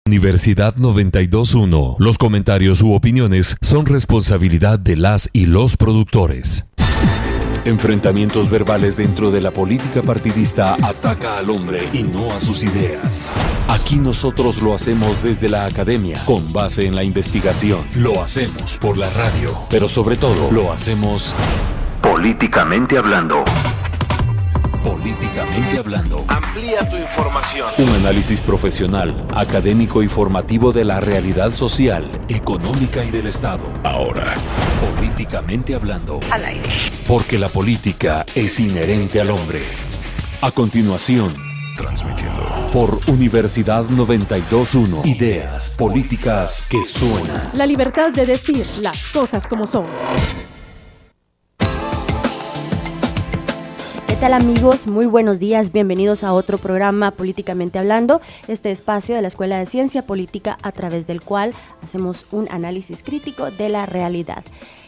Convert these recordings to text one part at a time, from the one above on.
Universidad 92.1. Los comentarios u opiniones son responsabilidad de las y los productores. Enfrentamientos verbales dentro de la política partidista ataca al hombre y no a sus ideas. Aquí nosotros lo hacemos desde la academia, con base en la investigación. Lo hacemos por la radio, pero sobre todo lo hacemos políticamente hablando. Políticamente hablando. Amplía tu información. Un análisis profesional, académico y formativo de la realidad social, económica y del Estado. Ahora, políticamente hablando. Al aire. Porque la política es inherente al hombre. A continuación, transmitiendo por Universidad 92.1. Ideas políticas que suenan. La libertad de decir las cosas como son. ¿Qué tal, amigos? Muy buenos días, bienvenidos a otro programa Políticamente Hablando, este espacio de la Escuela de Ciencia Política a través del cual hacemos un análisis crítico de la realidad.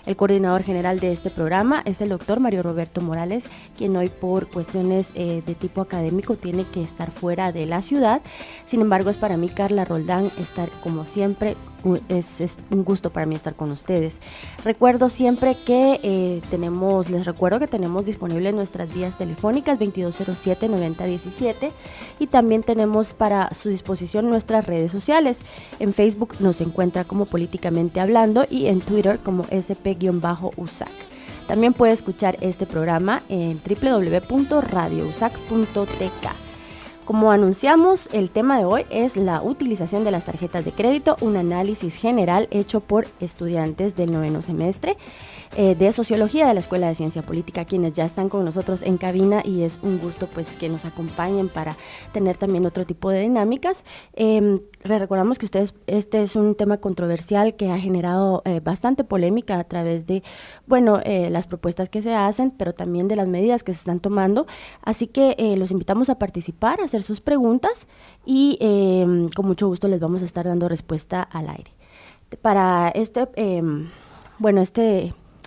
El coordinador general de este programa es el doctor Mario Roberto Morales, quien hoy por cuestiones de tipo académico tiene que estar fuera de la ciudad. Sin embargo, es para mí, Carla Roldán, estar como siempre. Es un gusto para mí estar con ustedes. Recuerdo siempre que les recuerdo que tenemos disponibles nuestras vías telefónicas 2207-9017 y también tenemos para su disposición nuestras redes sociales. En Facebook nos encuentra como Políticamente Hablando y en Twitter como sp-usac. También puede escuchar este programa en www.radiousac.tk. Como anunciamos, el tema de hoy es la utilización de las tarjetas de crédito, un análisis general hecho por estudiantes del 9º semestre de Sociología de la Escuela de Ciencia Política, quienes ya están con nosotros en cabina, y es un gusto pues que nos acompañen para tener también otro tipo de dinámicas. Les recordamos que este es un tema controversial que ha generado bastante polémica a través de las propuestas que se hacen, pero también de las medidas que se están tomando, así que los invitamos a participar, a hacer sus preguntas y con mucho gusto les vamos a estar dando respuesta al aire. Para este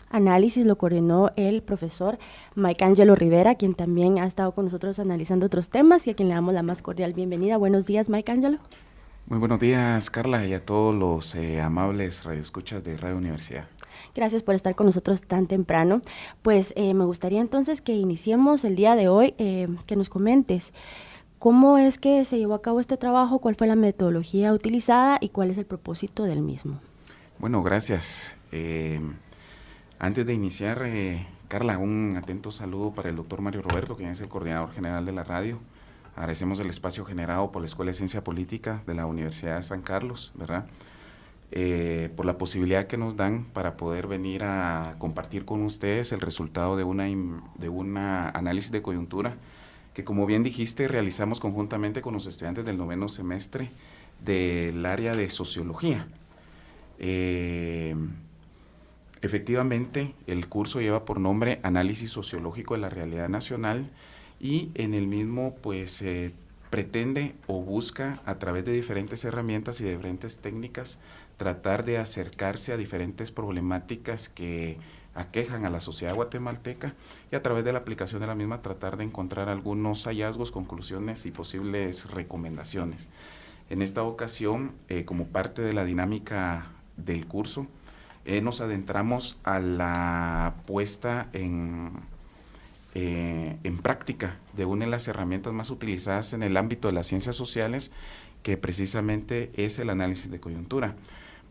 análisis lo coordinó el profesor Mike Angelo Rivera, quien también ha estado con nosotros analizando otros temas y a quien le damos la más cordial bienvenida. Buenos días, Mike Angelo. Muy buenos días, Carla, y a todos los amables radioescuchas de Radio Universidad. Gracias por estar con nosotros tan temprano. Pues me gustaría entonces que iniciemos el día de hoy, que nos comentes cómo es que se llevó a cabo este trabajo, cuál fue la metodología utilizada y cuál es el propósito del mismo. Bueno, gracias. Antes de iniciar, Carla, un atento saludo para el doctor Mario Roberto, quien es el coordinador general de la radio. Agradecemos el espacio generado por la Escuela de Ciencia Política de la Universidad de San Carlos, ¿verdad? Por la posibilidad que nos dan para poder venir a compartir con ustedes el resultado de una análisis de coyuntura que, como bien dijiste, realizamos conjuntamente con los estudiantes del 9º semestre del área de Sociología. Efectivamente, el curso lleva por nombre Análisis Sociológico de la Realidad Nacional y en el mismo pues pretende o busca a través de diferentes herramientas y de diferentes técnicas tratar de acercarse a diferentes problemáticas que aquejan a la sociedad guatemalteca y a través de la aplicación de la misma tratar de encontrar algunos hallazgos, conclusiones y posibles recomendaciones. En esta ocasión, como parte de la dinámica del curso, nos adentramos a la puesta en práctica de una de las herramientas más utilizadas en el ámbito de las ciencias sociales, que precisamente es el análisis de coyuntura.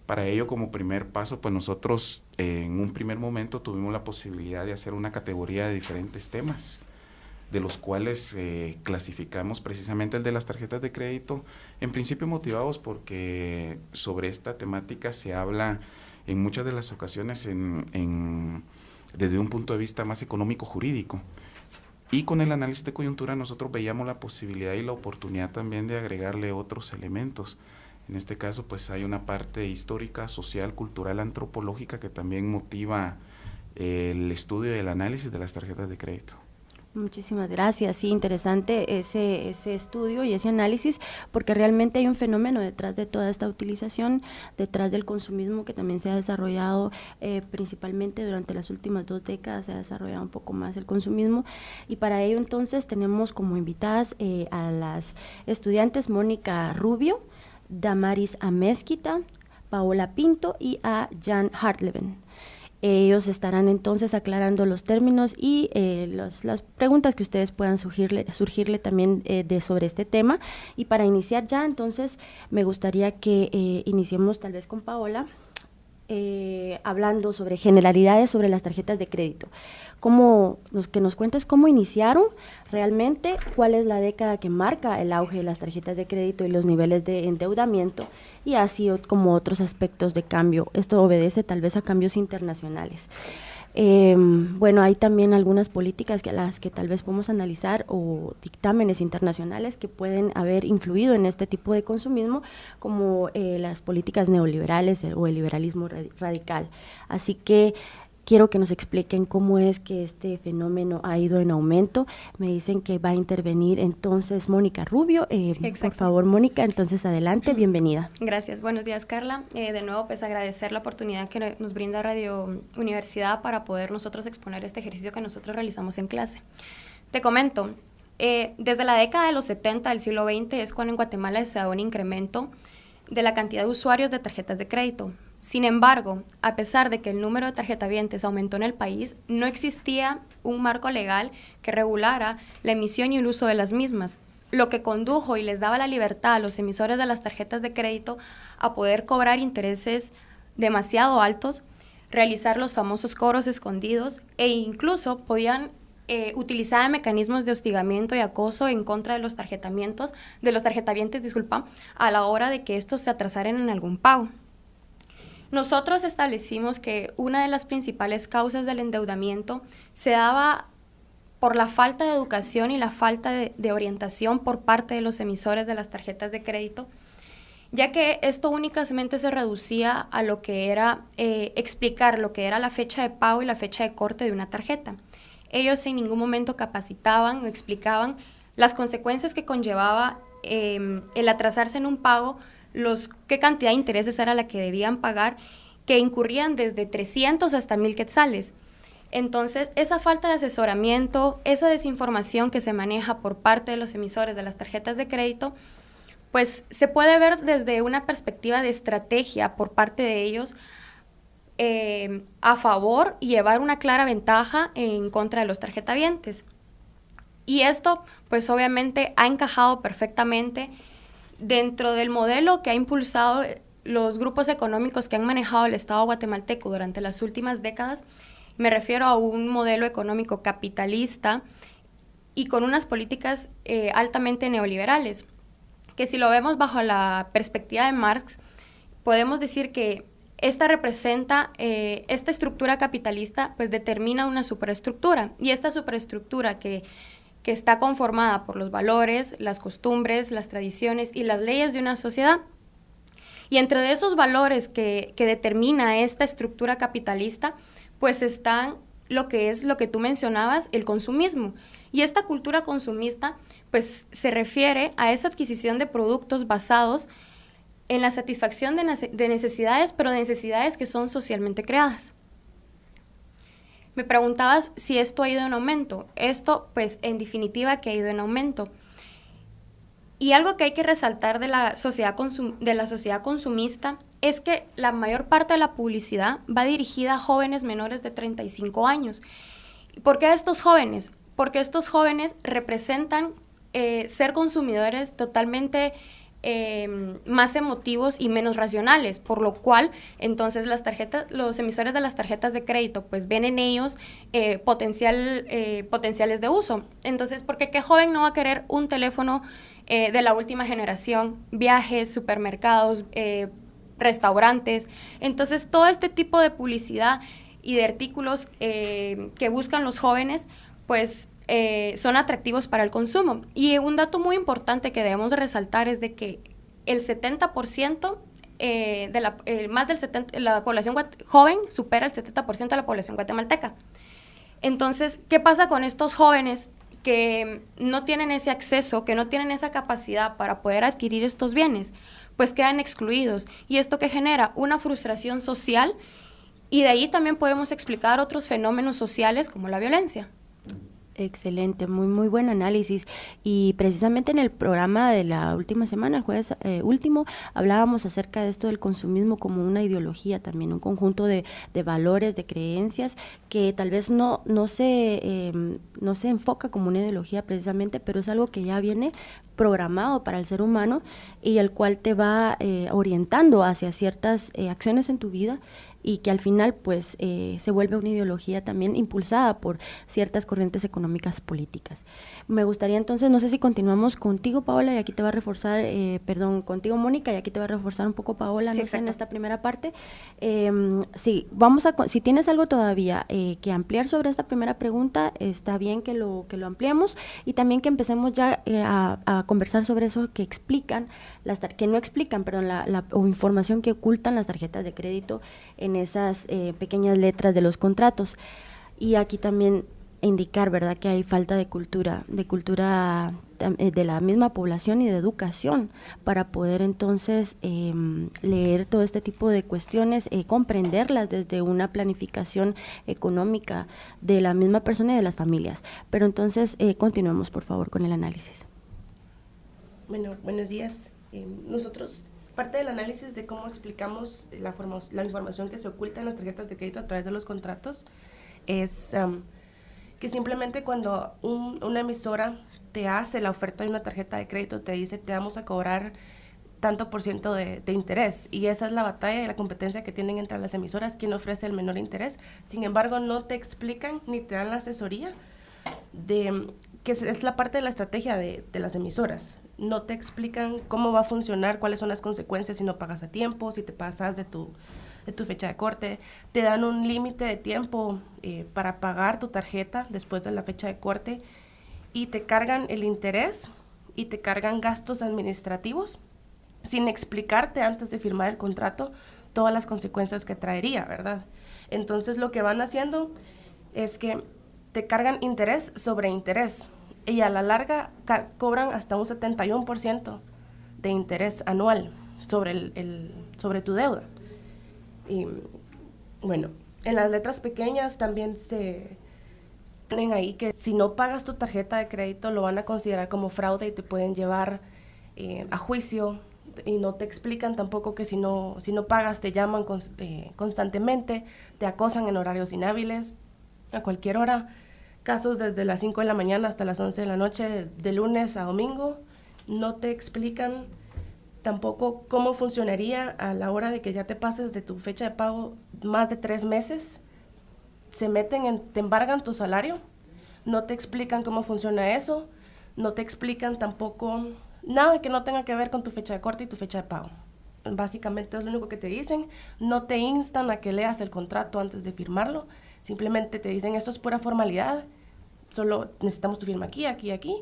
Para ello, como primer paso, pues nosotros en un primer momento tuvimos la posibilidad de hacer una categoría de diferentes temas, de los cuales clasificamos precisamente el de las tarjetas de crédito, en principio motivados porque sobre esta temática se habla en muchas de las ocasiones desde un punto de vista más económico-jurídico. Y con el análisis de coyuntura nosotros veíamos la posibilidad y la oportunidad también de agregarle otros elementos. En este caso pues hay una parte histórica, social, cultural, antropológica que también motiva el estudio y el análisis de las tarjetas de crédito. Muchísimas gracias, sí, interesante ese estudio y ese análisis, porque realmente hay un fenómeno detrás de toda esta utilización, detrás del consumismo que también se ha desarrollado principalmente durante las últimas 2 décadas, se ha desarrollado un poco más el consumismo, y para ello entonces tenemos como invitadas a las estudiantes Mónica Rubio, Damaris Amezquita, Paola Pinto y a Jan Hartleven. Ellos estarán entonces aclarando los términos y las preguntas que ustedes puedan surgirle también sobre este tema. Y para iniciar ya, entonces, me gustaría que iniciemos tal vez con Paola, hablando sobre generalidades sobre las tarjetas de crédito. Que nos cuentes cómo iniciaron realmente, cuál es la década que marca el auge de las tarjetas de crédito y los niveles de endeudamiento, y así como otros aspectos de cambio. Esto obedece tal vez a cambios internacionales. Bueno, hay también algunas políticas a las que tal vez podemos analizar o dictámenes internacionales que pueden haber influido en este tipo de consumismo, como las políticas neoliberales o el liberalismo radical. Así que quiero que nos expliquen cómo es que este fenómeno ha ido en aumento. Me dicen que va a intervenir entonces Mónica Rubio. Sí, por favor, Mónica, entonces adelante, bienvenida. Gracias. Buenos días, Carla. De nuevo, pues agradecer la oportunidad que nos brinda Radio Universidad para poder nosotros exponer este ejercicio que nosotros realizamos en clase. Te comento, desde la década de los 70 del siglo XX es cuando en Guatemala se da un incremento de la cantidad de usuarios de tarjetas de crédito. Sin embargo, a pesar de que el número de tarjetavientes aumentó en el país, no existía un marco legal que regulara la emisión y el uso de las mismas, lo que condujo y les daba la libertad a los emisores de las tarjetas de crédito a poder cobrar intereses demasiado altos, realizar los famosos cobros escondidos e incluso podían utilizar mecanismos de hostigamiento y acoso en contra de los tarjetavientes, a la hora de que estos se atrasaran en algún pago. Nosotros establecimos que una de las principales causas del endeudamiento se daba por la falta de educación y la falta de orientación por parte de los emisores de las tarjetas de crédito, ya que esto únicamente se reducía a lo que era explicar lo que era la fecha de pago y la fecha de corte de una tarjeta. Ellos en ningún momento capacitaban o explicaban las consecuencias que conllevaba el atrasarse en un pago, qué cantidad de intereses era la que debían pagar, que incurrían desde 300 hasta 1,000 quetzales. Entonces, esa falta de asesoramiento, esa desinformación que se maneja por parte de los emisores de las tarjetas de crédito, pues se puede ver desde una perspectiva de estrategia por parte de ellos a favor y llevar una clara ventaja en contra de los tarjetavientes. Y esto, pues obviamente, ha encajado perfectamente dentro del modelo que ha impulsado los grupos económicos que han manejado el Estado guatemalteco durante las últimas décadas. Me refiero a un modelo económico capitalista y con unas políticas altamente neoliberales, que si lo vemos bajo la perspectiva de Marx, podemos decir que esta estructura capitalista pues determina una superestructura, y esta superestructura que está conformada por los valores, las costumbres, las tradiciones y las leyes de una sociedad. Y entre esos valores que determina esta estructura capitalista, pues están lo que tú mencionabas, el consumismo. Y esta cultura consumista, pues se refiere a esa adquisición de productos basados en la satisfacción de necesidades, pero de necesidades que son socialmente creadas. Me preguntabas si esto ha ido en aumento. Esto, pues, en definitiva que ha ido en aumento. Y algo que hay que resaltar de la sociedad consumista es que la mayor parte de la publicidad va dirigida a jóvenes menores de 35 años. ¿Por qué a estos jóvenes? Porque estos jóvenes representan ser consumidores totalmente más emotivos y menos racionales, por lo cual entonces los emisores de las tarjetas de crédito pues ven en ellos potenciales de uso. Entonces, ¿por qué joven no va a querer un teléfono de la última generación, viajes, supermercados, restaurantes? Entonces, todo este tipo de publicidad y de artículos que buscan los jóvenes, pues son atractivos para el consumo. Y un dato muy importante que debemos de resaltar es de que el 70% la población joven supera el 70% de la población guatemalteca. Entonces, ¿qué pasa con estos jóvenes que no tienen ese acceso, que no tienen esa capacidad para poder adquirir estos bienes? Pues quedan excluidos. Y esto que genera una frustración social, y de ahí también podemos explicar otros fenómenos sociales como la violencia. Excelente, muy buen análisis. Y precisamente en el programa de la última semana, el jueves último, hablábamos acerca de esto del consumismo como una ideología también, un conjunto de valores, de creencias que tal vez no se enfoca como una ideología precisamente, pero es algo que ya viene programado para el ser humano y el cual te va orientando hacia ciertas acciones en tu vida, y que al final pues se vuelve una ideología también impulsada por ciertas corrientes económicas políticas. Me gustaría entonces, no sé si continuamos contigo, Paola, y aquí te va a reforzar, contigo, Mónica, y aquí te va a reforzar un poco, Paola, sí, no sé, en esta primera parte. Sí, si tienes algo todavía que ampliar sobre esta primera pregunta, está bien que lo ampliemos, y también que empecemos ya a conversar sobre eso que explican, que no explican, perdón, o información que ocultan las tarjetas de crédito en esas pequeñas letras de los contratos. Y aquí también indicar, ¿verdad?, que hay falta de cultura de la misma población y de educación para poder entonces leer todo este tipo de cuestiones, comprenderlas desde una planificación económica de la misma persona y de las familias. Pero entonces continuemos, por favor, con el análisis. Bueno, buenos días. Nosotros, parte del análisis de cómo explicamos la información que se oculta en las tarjetas de crédito a través de los contratos es que simplemente cuando una emisora te hace la oferta de una tarjeta de crédito, te dice te vamos a cobrar tanto por ciento de interés, y esa es la batalla y la competencia que tienen entre las emisoras, quién ofrece el menor interés. Sin embargo, no te explican ni te dan la asesoría que es la parte de la estrategia de las emisoras. No te explican cómo va a funcionar, cuáles son las consecuencias si no pagas a tiempo, si te pasas de tu fecha de corte. Te dan un límite de tiempo para pagar tu tarjeta después de la fecha de corte, y te cargan el interés y te cargan gastos administrativos sin explicarte antes de firmar el contrato todas las consecuencias que traería, ¿verdad? Entonces lo que van haciendo es que te cargan interés sobre interés, y a la larga cobran hasta un 71% de interés anual sobre tu deuda. Y bueno, en las letras pequeñas también se ponen ahí que si no pagas tu tarjeta de crédito lo van a considerar como fraude y te pueden llevar a juicio, y no te explican tampoco que si no pagas te llaman constantemente, te acosan en horarios inhábiles a cualquier hora. Casos desde las 5 de la mañana hasta las 11 de la noche, de lunes a domingo. No te explican tampoco cómo funcionaría a la hora de que ya te pases de tu fecha de pago más de 3 meses. Te embargan tu salario. No te explican cómo funciona eso. No te explican tampoco nada que no tenga que ver con tu fecha de corte y tu fecha de pago. Básicamente es lo único que te dicen. No te instan a que leas el contrato antes de firmarlo. Simplemente te dicen esto es pura formalidad, solo necesitamos tu firma aquí, aquí, aquí.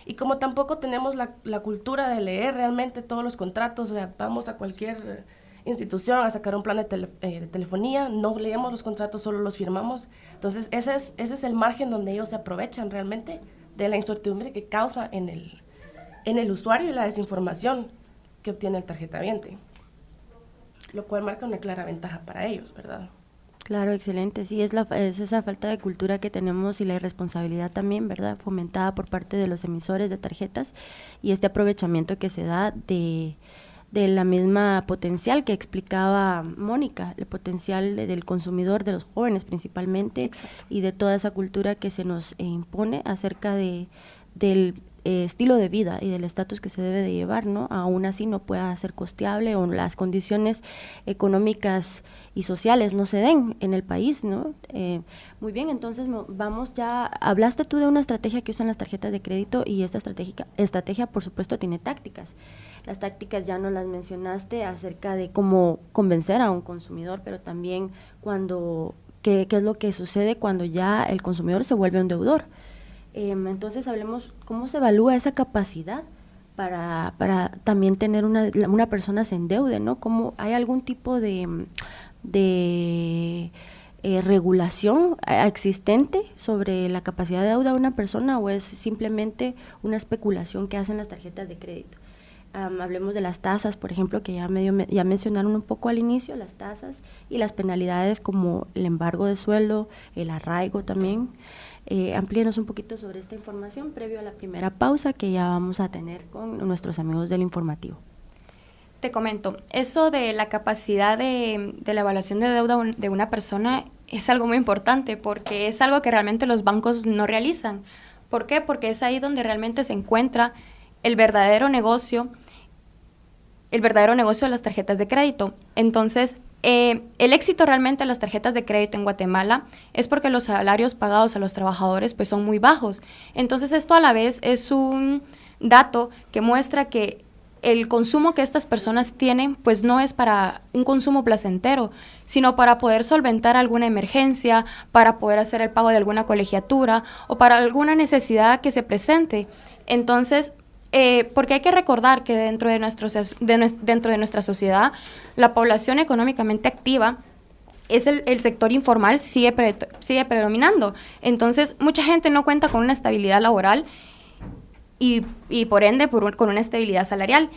Y como tampoco tenemos la cultura de leer realmente todos los contratos, o sea, vamos a cualquier institución a sacar un plan de telefonía, no leemos los contratos, solo los firmamos. Entonces ese es el margen donde ellos se aprovechan realmente de la incertidumbre que causa en el usuario y la desinformación que obtiene el tarjetaviente, lo cual marca una clara ventaja para ellos, ¿verdad? Claro, excelente. Sí, es esa falta de cultura que tenemos y la irresponsabilidad también, ¿verdad?, fomentada por parte de los emisores de tarjetas, y este aprovechamiento que se da de la misma potencial que explicaba Mónica, el potencial del consumidor, de los jóvenes principalmente. Exacto. Y de toda esa cultura que se nos impone acerca del estilo de vida y del estatus que se debe de llevar, ¿no? Aún así no pueda ser costeable o las condiciones económicas y sociales no se den en el país, ¿no? Muy bien, entonces vamos ya, hablaste tú de una estrategia que usan las tarjetas de crédito, y esta estrategia por supuesto tiene tácticas. Las tácticas ya nos las mencionaste acerca de cómo convencer a un consumidor, pero también qué es lo que sucede cuando ya el consumidor se vuelve un deudor. Entonces hablemos cómo se evalúa esa capacidad para también tener una persona se endeude, ¿no? ¿Cómo hay algún tipo de regulación existente sobre la capacidad de deuda de una persona, o es simplemente una especulación que hacen las tarjetas de crédito? Hablemos de las tasas, por ejemplo, que ya mencionaron un poco al inicio, las tasas y las penalidades como el embargo de sueldo, el arraigo también. Amplíenos un poquito sobre esta información previo a la primera pausa que ya vamos a tener con nuestros amigos del informativo. Te comento, eso de la capacidad de la evaluación de deuda de una persona es algo muy importante porque es algo que realmente los bancos no realizan. ¿Por qué? Porque es ahí donde realmente se encuentra el verdadero negocio de las tarjetas de crédito. Entonces, el éxito realmente de las tarjetas de crédito en Guatemala es porque los salarios pagados a los trabajadores pues son muy bajos. Entonces, esto a la vez es un dato que muestra que el consumo que estas personas tienen pues no es para un consumo placentero, sino para poder solventar alguna emergencia, para poder hacer el pago de alguna colegiatura o para alguna necesidad que se presente. Entonces, porque hay que recordar que dentro de nuestra sociedad, la población económicamente activa es el sector informal sigue predominando. Entonces, mucha gente no cuenta con una estabilidad laboral y por ende con una estabilidad salarial.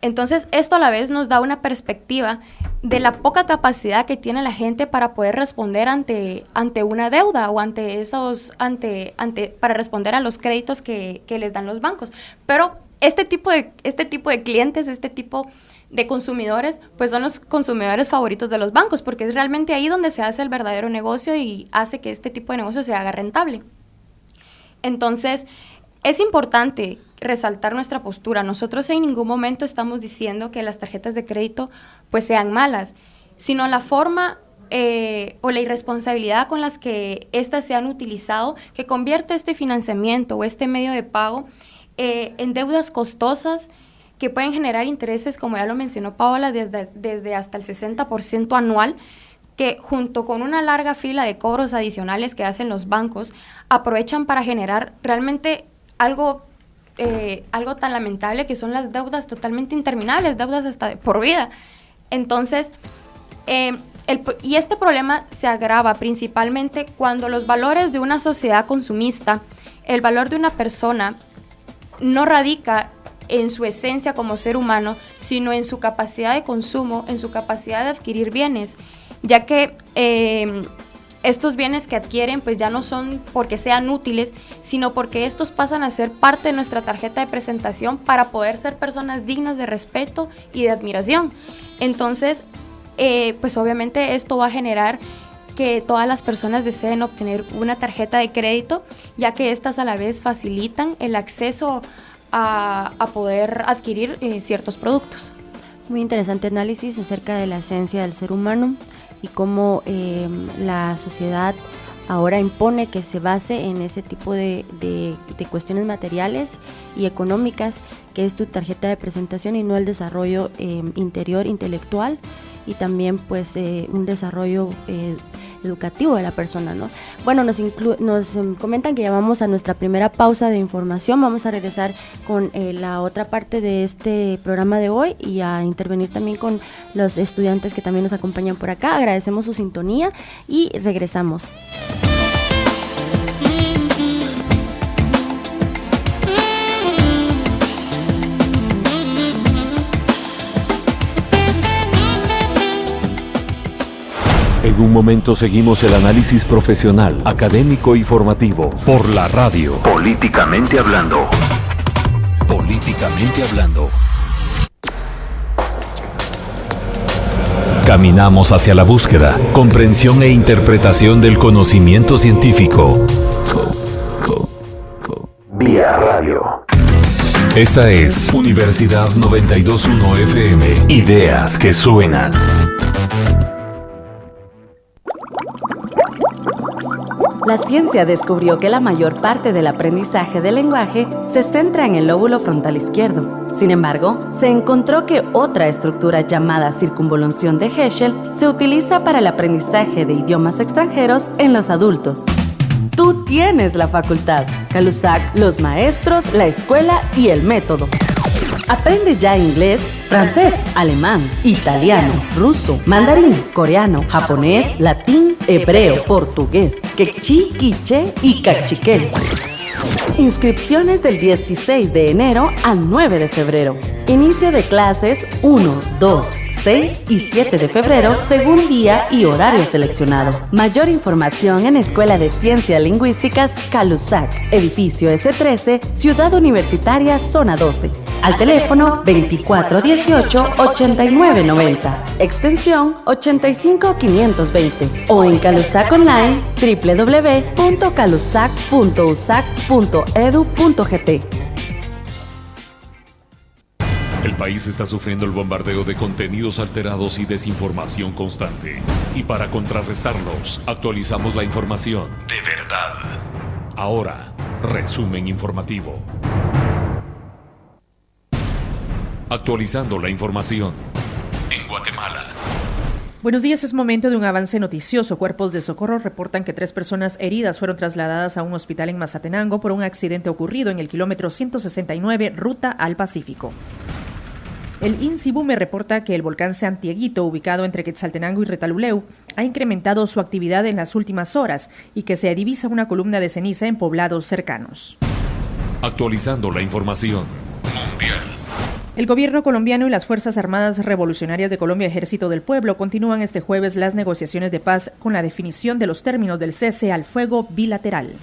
Entonces, esto a la vez nos da una perspectiva de la poca capacidad que tiene la gente para poder responder ante una deuda o para responder a los créditos que les dan los bancos. Pero este tipo de clientes, este tipo de consumidores, pues son los consumidores favoritos de los bancos, porque es realmente ahí donde se hace el verdadero negocio y hace que este tipo de negocio se haga rentable. Entonces, es importante resaltar nuestra postura. Nosotros en ningún momento estamos diciendo que las tarjetas de crédito pues sean malas, sino la forma o la irresponsabilidad con las que éstas se han utilizado, que convierte este financiamiento o este medio de pago en deudas costosas que pueden generar intereses, como ya lo mencionó Paola, desde hasta el 60% anual, que junto con una larga fila de cobros adicionales que hacen los bancos, aprovechan para generar realmente algo tan lamentable que son las deudas totalmente interminables, deudas hasta de por vida. Entonces, y este problema se agrava principalmente cuando los valores de una sociedad consumista, el valor de una persona, no radica en su esencia como ser humano, sino en su capacidad de consumo, en su capacidad de adquirir bienes, ya que estos bienes que adquieren pues ya no son porque sean útiles, sino porque estos pasan a ser parte de nuestra tarjeta de presentación para poder ser personas dignas de respeto y de admiración. Entonces, pues obviamente esto va a generar que todas las personas deseen obtener una tarjeta de crédito, ya que estas a la vez facilitan el acceso a poder adquirir ciertos productos. Muy interesante análisis acerca de la esencia del ser humano y cómo la sociedad ahora impone que se base en ese tipo de cuestiones materiales y económicas, que es tu tarjeta de presentación y no el desarrollo interior, intelectual y también pues un desarrollo educativo de la persona, ¿no? Bueno, nos comentan que ya vamos a nuestra primera pausa de información. Vamos a regresar con la otra parte de este programa de hoy y a intervenir también con los estudiantes que también nos acompañan por acá. Agradecemos su sintonía y regresamos. En un momento seguimos el análisis profesional, académico y formativo por la radio. Políticamente hablando. Políticamente hablando. Caminamos hacia la búsqueda, comprensión e interpretación del conocimiento científico. Vía radio. Esta es Universidad 92.1 FM. Ideas que suenan. La ciencia descubrió que la mayor parte del aprendizaje del lenguaje se centra en el lóbulo frontal izquierdo. Sin embargo, se encontró que otra estructura llamada circunvolución de Heschel se utiliza para el aprendizaje de idiomas extranjeros en los adultos. Tú tienes la facultad. Calusac, los maestros, la escuela y el método. Aprende ya inglés, francés, alemán, italiano, ruso, mandarín, coreano, japonés, latín, hebreo, portugués, quechí, quiché y cachiquel. Inscripciones del 16 de enero al 9 de febrero. Inicio de clases 1, 2, 6 y 7 de febrero según día y horario seleccionado. Mayor información en Escuela de Ciencias Lingüísticas Calusac, edificio S13, Ciudad Universitaria, Zona 12. Al teléfono 2418-8990, extensión 85520 o en Calusac Online www.calusac.usac.edu.gt. El país está sufriendo el bombardeo de contenidos alterados y desinformación constante. Y para contrarrestarlos, actualizamos la información de verdad. Ahora, resumen informativo. Actualizando la información en Guatemala. Buenos días, es momento de un avance noticioso. Cuerpos de socorro reportan que 3 personas heridas fueron trasladadas a un hospital en Mazatenango por un accidente ocurrido en el kilómetro 169, ruta al Pacífico. El INSIBUME reporta que el volcán Santiaguito, ubicado entre Quetzaltenango y Retaluleu, ha incrementado su actividad en las últimas horas y que se divisa una columna de ceniza en poblados cercanos. Actualizando la información mundial. El gobierno colombiano y las Fuerzas Armadas Revolucionarias de Colombia, Ejército del Pueblo, continúan este jueves las negociaciones de paz con la definición de los términos del cese al fuego bilateral.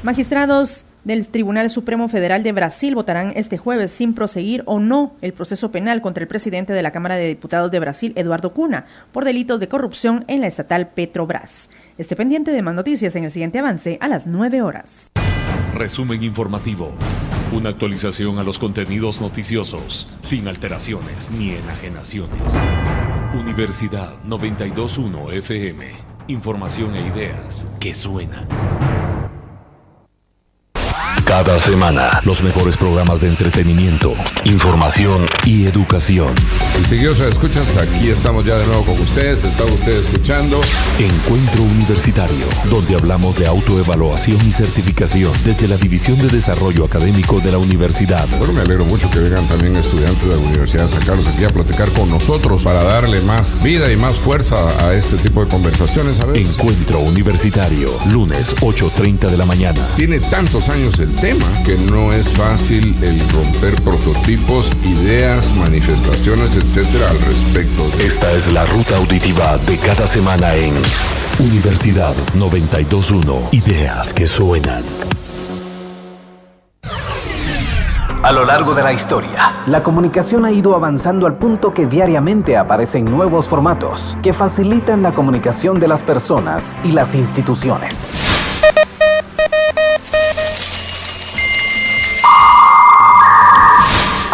Magistrados del Tribunal Supremo Federal de Brasil votarán este jueves sin proseguir o no el proceso penal contra el presidente de la Cámara de Diputados de Brasil, Eduardo Cunha, por delitos de corrupción en la estatal Petrobras. Esté pendiente de más noticias en el siguiente avance a las 9 horas. Resumen informativo. Una actualización a los contenidos noticiosos, sin alteraciones ni enajenaciones. Universidad 92.1 FM. Información e ideas que suenan. Cada semana, los mejores programas de entretenimiento, información y educación. Distinguidos escuchas, aquí estamos ya de nuevo con ustedes. Está usted escuchando Encuentro Universitario, donde hablamos de autoevaluación y certificación desde la División de Desarrollo Académico de la universidad. Bueno, me alegro mucho que vengan también estudiantes de la Universidad de San Carlos aquí a platicar con nosotros para darle más vida y más fuerza a este tipo de conversaciones. A ver. Encuentro Universitario, lunes 8:30 de la mañana. Tiene tantos años el tema que no es fácil el romper prototipos, ideas, manifestaciones, etcétera al respecto. Esta es la ruta auditiva de cada semana en Universidad 92.1. Ideas que suenan. A lo largo de la historia, la comunicación ha ido avanzando al punto que diariamente aparecen nuevos formatos que facilitan la comunicación de las personas y las instituciones.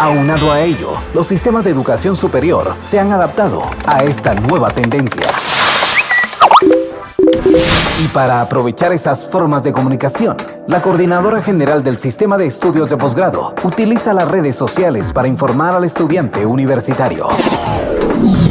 Aunado a ello, los sistemas de educación superior se han adaptado a esta nueva tendencia. Y para aprovechar esas formas de comunicación, la Coordinadora General del Sistema de Estudios de Posgrado utiliza las redes sociales para informar al estudiante universitario.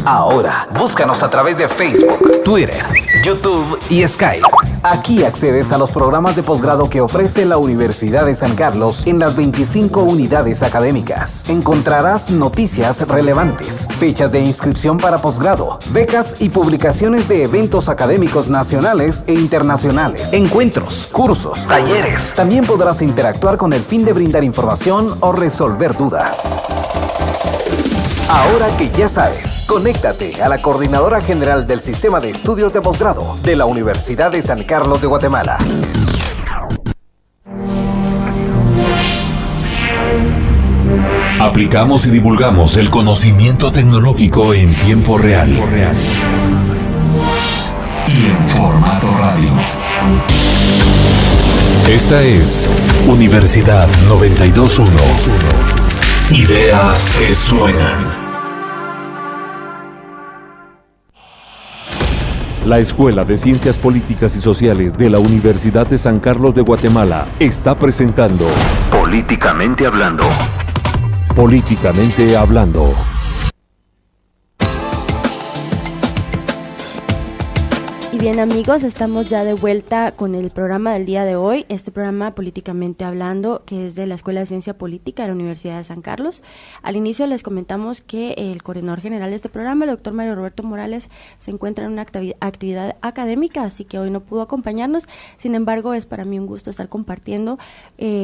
Ahora, búscanos a través de Facebook, Twitter, YouTube y Skype. Aquí accedes a los programas de posgrado que ofrece la Universidad de San Carlos en las 25 unidades académicas. Encontrarás noticias relevantes, fechas de inscripción para posgrado, becas y publicaciones de eventos académicos nacionales e internacionales, encuentros, cursos, talleres. También podrás interactuar con el fin de brindar información o resolver dudas. Ahora que ya sabes, conéctate a la Coordinadora General del Sistema de Estudios de Posgrado de la Universidad de San Carlos de Guatemala. Aplicamos y divulgamos el conocimiento tecnológico en tiempo real. Y en formato radio. Esta es Universidad 92.1. Ideas que suenan. La Escuela de Ciencias Políticas y Sociales de la Universidad de San Carlos de Guatemala está presentando Políticamente Hablando. Políticamente Hablando. Y bien, amigos, estamos ya de vuelta con el programa del día de hoy, este programa Políticamente Hablando, que es de la Escuela de Ciencia Política de la Universidad de San Carlos. Al inicio les comentamos que el coordinador general de este programa, el doctor Mario Roberto Morales, se encuentra en una actividad académica, así que hoy no pudo acompañarnos. Sin embargo, es para mí un gusto estar compartiendo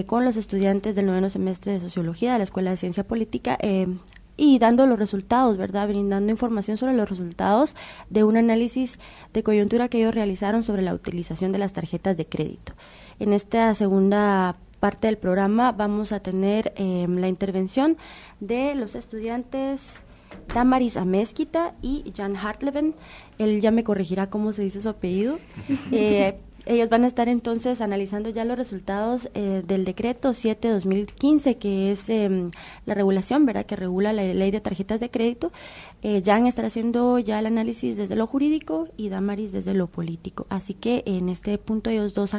con los estudiantes del 9º semestre de Sociología de la Escuela de Ciencia Política y dando los resultados, ¿verdad? Brindando información sobre los resultados de un análisis de coyuntura que ellos realizaron sobre la utilización de las tarjetas de crédito. En esta segunda parte del programa vamos a tener la intervención de los estudiantes Damaris Amezquita y Jan Hartleven. Él ya me corregirá cómo se dice su apellido. Ellos van a estar entonces analizando ya los resultados del decreto 7/2015, que es la regulación, ¿verdad?, que regula la ley de tarjetas de crédito. Jan estará haciendo ya el análisis desde lo jurídico y Damaris desde lo político. Así que en este punto ellos dos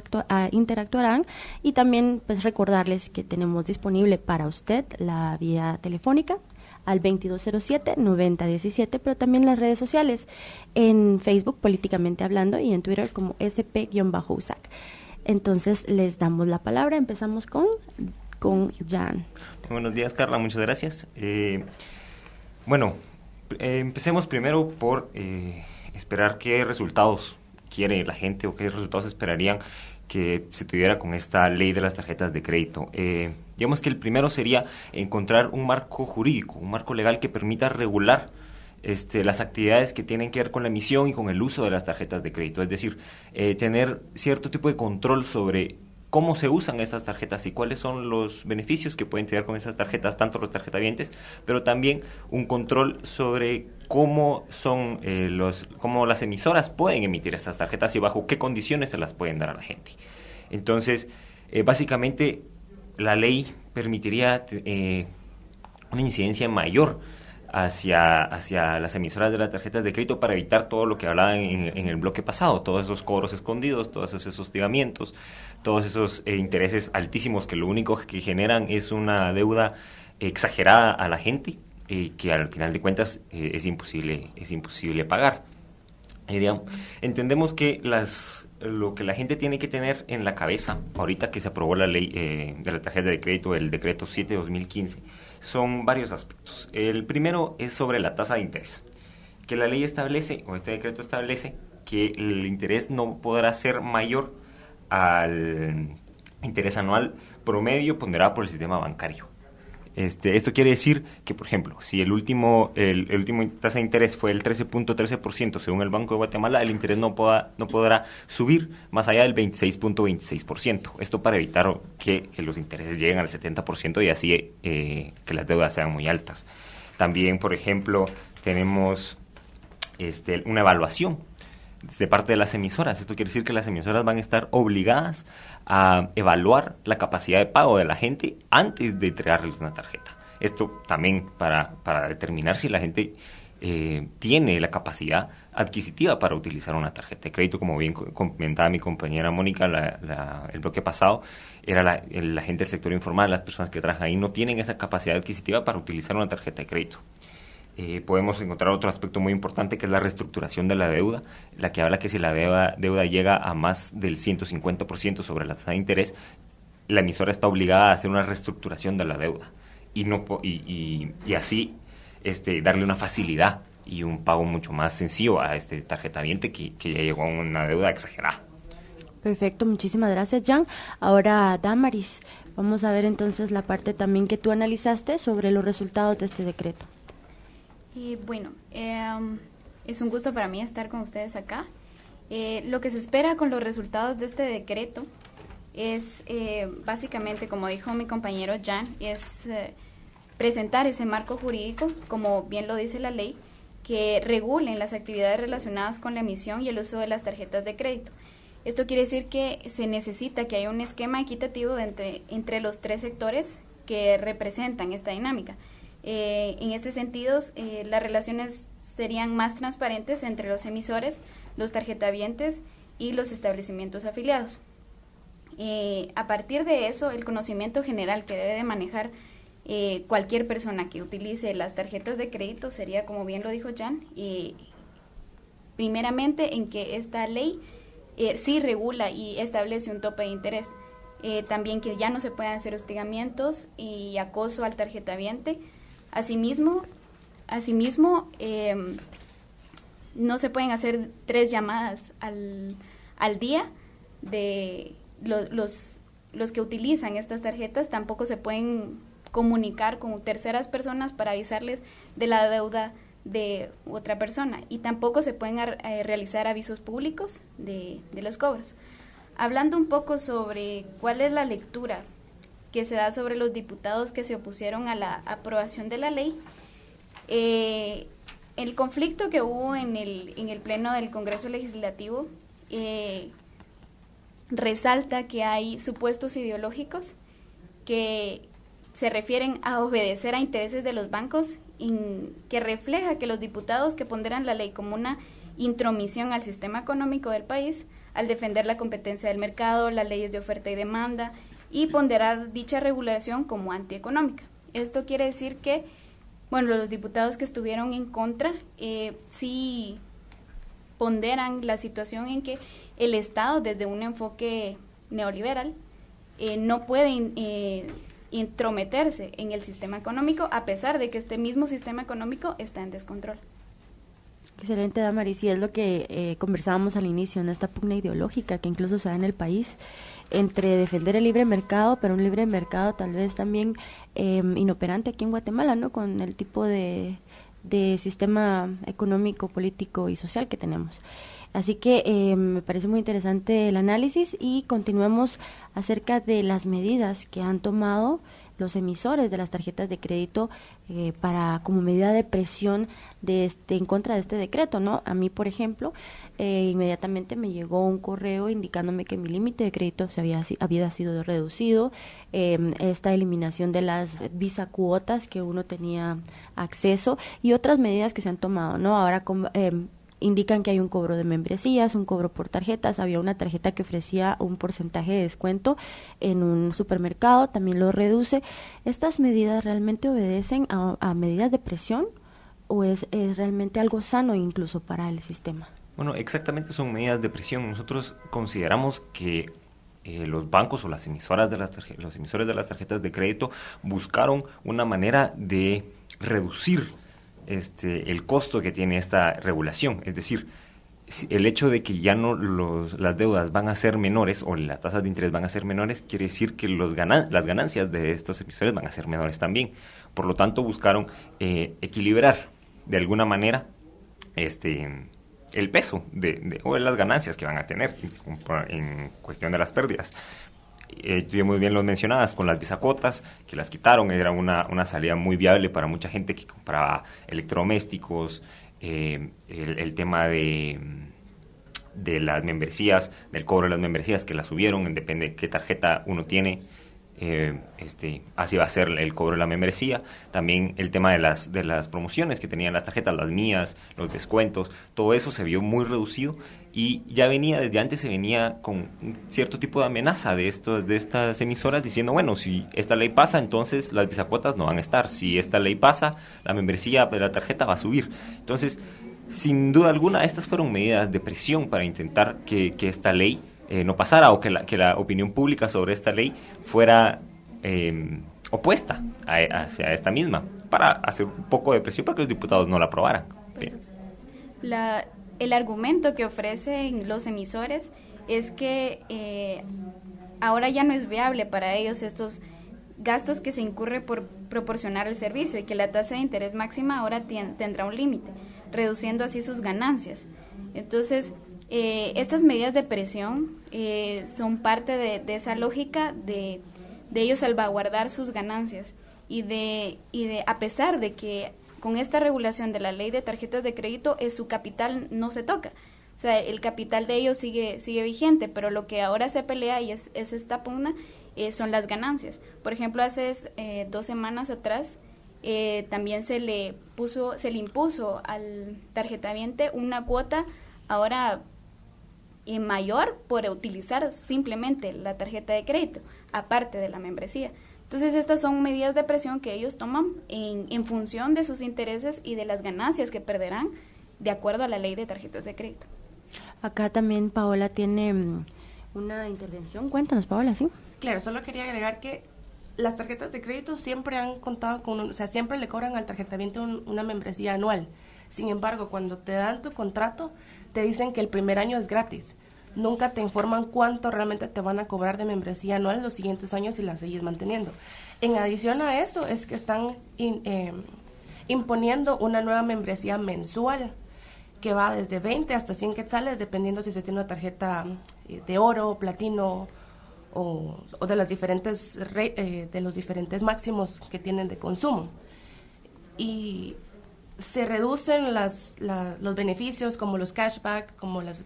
interactuarán, y también pues recordarles que tenemos disponible para usted la vía telefónica al 2207-9017, pero también las redes sociales, en Facebook Políticamente Hablando y en Twitter como SP-USAC. Entonces les damos la palabra, empezamos con Jan. Buenos días, Carla, muchas gracias. Empecemos primero por esperar qué resultados quiere la gente o qué resultados esperarían que se tuviera con esta ley de las tarjetas de crédito. Digamos que el primero sería encontrar un marco jurídico, un marco legal que permita regular las actividades que tienen que ver con la emisión y con el uso de las tarjetas de crédito. Es decir, tener cierto tipo de control sobre cómo se usan estas tarjetas y cuáles son los beneficios que pueden tener con esas tarjetas, tanto los tarjetavientes, pero también un control sobre cómo son cómo las emisoras pueden emitir estas tarjetas y bajo qué condiciones se las pueden dar a la gente. Entonces, básicamente, la ley permitiría una incidencia mayor hacia las emisoras de las tarjetas de crédito para evitar todo lo que hablaba en el bloque pasado, todos esos cobros escondidos, todos esos hostigamientos, todos esos intereses altísimos que lo único que generan es una deuda exagerada a la gente, que al final de cuentas es imposible pagar. Entendemos que lo que la gente tiene que tener en la cabeza, ahorita que se aprobó la ley de la tarjeta de crédito, el decreto 7/2015, son varios aspectos. El primero es sobre la tasa de interés, que la ley establece, o este decreto establece, que el interés no podrá ser mayor al interés anual promedio ponderado por el sistema bancario. Esto quiere decir que, por ejemplo, si el último tasa de interés fue el 13.13% según el Banco de Guatemala, el interés no podrá subir más allá del 26.26%. Esto para evitar que los intereses lleguen al 70% y así que las deudas sean muy altas. También, por ejemplo, tenemos una evaluación de parte de las emisoras. Esto quiere decir que las emisoras van a estar obligadas a evaluar la capacidad de pago de la gente antes de entregarles una tarjeta. Esto también para determinar si la gente tiene la capacidad adquisitiva para utilizar una tarjeta de crédito. Como bien comentaba mi compañera Mónica, el bloque pasado, era la gente del sector informal, las personas que trabajan ahí no tienen esa capacidad adquisitiva para utilizar una tarjeta de crédito. Podemos encontrar otro aspecto muy importante, que es la reestructuración de la deuda, la que habla que si la deuda llega a más del 150% sobre la tasa de interés, la emisora está obligada a hacer una reestructuración de la deuda y así darle una facilidad y un pago mucho más sencillo a este tarjetaviente que ya llegó a una deuda exagerada. Perfecto, muchísimas gracias, Jan. Ahora, Damaris, vamos a ver entonces la parte también que tú analizaste sobre los resultados de este decreto. Y bueno, es un gusto para mí estar con ustedes acá. Lo que se espera con los resultados de este decreto es básicamente, como dijo mi compañero Jan, es presentar ese marco jurídico, como bien lo dice la ley, que regulen las actividades relacionadas con la emisión y el uso de las tarjetas de crédito. Esto quiere decir que se necesita que haya un esquema equitativo entre los tres sectores que representan esta dinámica. En este sentido, las relaciones serían más transparentes entre los emisores, los tarjetavientes y los establecimientos afiliados. A partir de eso, el conocimiento general que debe de manejar cualquier persona que utilice las tarjetas de crédito sería, como bien lo dijo Jan, primeramente en que esta ley sí regula y establece un tope de interés. También que ya no se pueden hacer hostigamientos y acoso al tarjetaviente. Asimismo, no se pueden hacer 3 llamadas al día de los que utilizan estas tarjetas. Tampoco se pueden comunicar con terceras personas para avisarles de la deuda de otra persona, y tampoco se pueden realizar avisos públicos de los cobros. Hablando un poco sobre cuál es la lectura que se da sobre los diputados que se opusieron a la aprobación de la ley, el conflicto que hubo en el Pleno del Congreso Legislativo resalta que hay supuestos ideológicos que se refieren a obedecer a intereses de los bancos, que refleja que los diputados que ponderan la ley como una intromisión al sistema económico del país, al defender la competencia del mercado, las leyes de oferta y demanda, y ponderar dicha regulación como antieconómica. Esto quiere decir que, bueno, los diputados que estuvieron en contra sí ponderan la situación en que el Estado, desde un enfoque neoliberal, no puede intrometerse en el sistema económico, a pesar de que este mismo sistema económico está en descontrol. Excelente, Damaris, y es lo que conversábamos al inicio, en esta pugna ideológica que incluso se da en el país entre defender el libre mercado, pero un libre mercado tal vez también inoperante aquí en Guatemala, ¿no? Con el tipo de sistema económico, político y social que tenemos. Así que me parece muy interesante el análisis, y continuamos acerca de las medidas que han tomado los emisores de las tarjetas de crédito para como medida de presión en contra de este decreto, ¿no? A mí, por ejemplo, inmediatamente me llegó un correo indicándome que mi límite de crédito había sido reducido, esta eliminación de las visa cuotas que uno tenía acceso y otras medidas que se han tomado, ¿no? Ahora indican que hay un cobro de membresías, un cobro por tarjetas. Había una tarjeta que ofrecía un porcentaje de descuento en un supermercado, también lo reduce. ¿Estas medidas realmente obedecen a medidas de presión o es realmente algo sano incluso para el sistema? Bueno, exactamente son medidas de presión. Nosotros consideramos que los bancos o las emisoras de los emisores de las tarjetas de crédito buscaron una manera de reducir el costo que tiene esta regulación. Es decir, el hecho de que ya no las deudas van a ser menores o las tasas de interés van a ser menores, quiere decir que las ganancias de estos emisores van a ser menores también. Por lo tanto, buscaron equilibrar de alguna manera el peso o las ganancias que van a tener en cuestión de las pérdidas. Muy bien lo mencionabas con las visacuotas, que las quitaron, era una salida muy viable para mucha gente que compraba electrodomésticos, el tema de las membresías, del cobro de las membresías, que las subieron, depende de qué tarjeta uno tiene, así va a ser el cobro de la membresía. También el tema de las promociones que tenían las tarjetas, las mías, los descuentos, todo eso se vio muy reducido, y ya desde antes se venía con un cierto tipo de amenaza de estas emisoras diciendo, bueno, si esta ley pasa, entonces las visacuotas no van a estar, si esta ley pasa, la membresía de la tarjeta va a subir. Entonces, sin duda alguna, estas fueron medidas de presión para intentar que esta ley no pasara, o que la opinión pública sobre esta ley fuera opuesta hacia esta misma, para hacer un poco de presión para que los diputados no la aprobaran. El argumento que ofrecen los emisores es que ahora ya no es viable para ellos estos gastos que se incurre por proporcionar el servicio, y que la tasa de interés máxima ahora tendrá un límite, reduciendo así sus ganancias. Entonces, estas medidas de presión son parte de esa lógica de ellos salvaguardar sus ganancias, y a pesar de que con esta regulación de la ley de tarjetas de crédito su capital no se toca. O sea, el capital de ellos sigue vigente, pero lo que ahora se pelea y es esta pugna son las ganancias. Por ejemplo, hace 2 semanas atrás también se le impuso al tarjetaviente una cuota ahora mayor por utilizar simplemente la tarjeta de crédito, aparte de la membresía. Entonces, estas son medidas de presión que ellos toman en función de sus intereses y de las ganancias que perderán de acuerdo a la ley de tarjetas de crédito. Acá también Paola tiene una intervención. Cuéntanos, Paola, ¿sí? Claro, solo quería agregar que las tarjetas de crédito siempre han contado con, o sea, siempre le cobran al tarjetamiento una membresía anual. Sin embargo, cuando te dan tu contrato, te dicen que el primer año es gratis. Nunca te informan cuánto realmente te van a cobrar de membresía anual los siguientes años si la sigues manteniendo. En adición a eso, es que están imponiendo una nueva membresía mensual que va desde 20 hasta 100 quetzales, dependiendo si se tiene una tarjeta de oro, platino o de los diferentes máximos que tienen de consumo. Y se reducen los beneficios como los cashback, como las